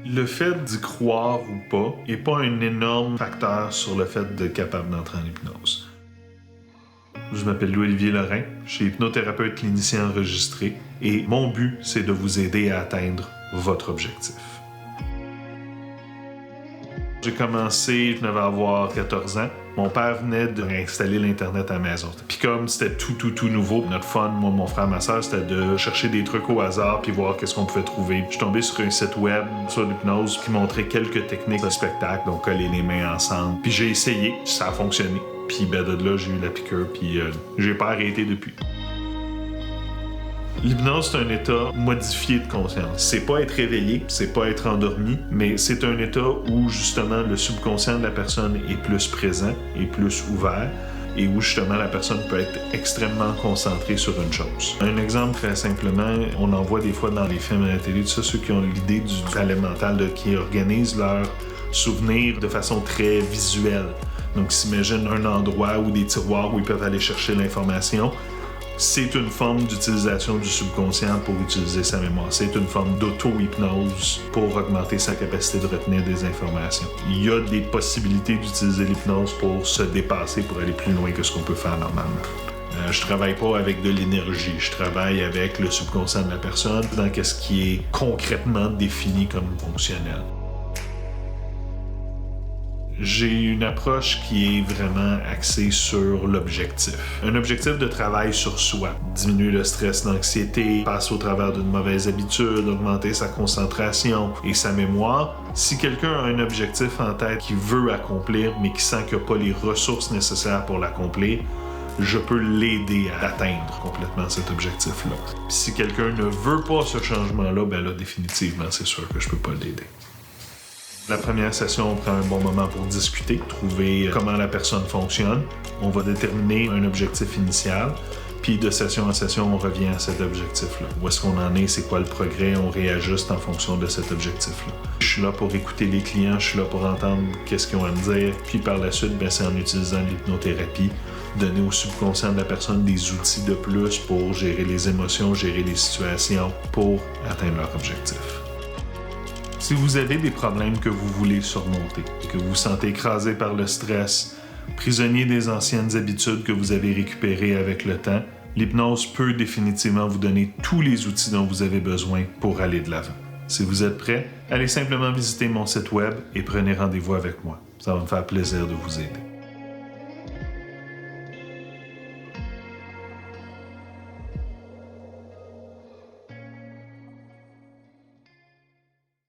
Le fait d'y croire ou pas n'est pas un énorme facteur sur le fait d'être capable d'entrer en hypnose. Je m'appelle Louis-Olivier Lorrain, je suis hypnothérapeute clinicien enregistré et mon but, c'est de vous aider à atteindre votre objectif. J'ai commencé, je devais avoir 14 ans. Mon père venait de réinstaller l'Internet à la maison. Puis comme c'était tout nouveau, notre fun, moi, mon frère, ma soeur, c'était de chercher des trucs au hasard puis voir qu'est-ce qu'on pouvait trouver. Je suis tombé sur un site web sur l'hypnose qui montrait quelques techniques de spectacle, donc coller les mains ensemble. Puis j'ai essayé, ça a fonctionné. Puis ben, de là, j'ai eu la piqûre, puis j'ai pas arrêté depuis. L'hypnose, c'est un état modifié de conscience. C'est pas être réveillé, c'est pas être endormi, mais c'est un état où justement le subconscient de la personne est plus présent, est plus ouvert, et où justement la personne peut être extrêmement concentrée sur une chose. Un exemple très simplement, on en voit des fois dans les films à la télé, ceux qui ont l'idée du talent mental, qui organisent leurs souvenirs de façon très visuelle. Donc, ils s'imaginent un endroit ou des tiroirs où ils peuvent aller chercher l'information. C'est une forme d'utilisation du subconscient pour utiliser sa mémoire. C'est une forme d'auto-hypnose pour augmenter sa capacité de retenir des informations. Il y a des possibilités d'utiliser l'hypnose pour se dépasser, pour aller plus loin que ce qu'on peut faire normalement. Je travaille pas avec de l'énergie, je travaille avec le subconscient de la personne dans ce qui est concrètement défini comme fonctionnel. J'ai une approche qui est vraiment axée sur l'objectif. Un objectif de travail sur soi. Diminuer le stress, l'anxiété, passer au travers d'une mauvaise habitude, augmenter sa concentration et sa mémoire. Si quelqu'un a un objectif en tête qu'il veut accomplir, mais qui sent qu'il n'a pas les ressources nécessaires pour l'accomplir, je peux l'aider à atteindre complètement cet objectif-là. Puis si quelqu'un ne veut pas ce changement-là, ben là, définitivement, c'est sûr que je peux pas l'aider. La première session, on prend un bon moment pour discuter, trouver comment la personne fonctionne. On va déterminer un objectif initial, puis de session en session, on revient à cet objectif-là. Où est-ce qu'on en est, c'est quoi le progrès, on réajuste en fonction de cet objectif-là. Je suis là pour écouter les clients, je suis là pour entendre qu'est-ce qu'ils ont à me dire, puis par la suite, c'est en utilisant l'hypnothérapie, donner au subconscient de la personne des outils de plus pour gérer les émotions, gérer les situations, pour atteindre leur objectif. Si vous avez des problèmes que vous voulez surmonter, que vous vous sentez écrasé par le stress, prisonnier des anciennes habitudes que vous avez récupérées avec le temps, l'hypnose peut définitivement vous donner tous les outils dont vous avez besoin pour aller de l'avant. Si vous êtes prêt, allez simplement visiter mon site web et prenez rendez-vous avec moi. Ça va me faire plaisir de vous aider.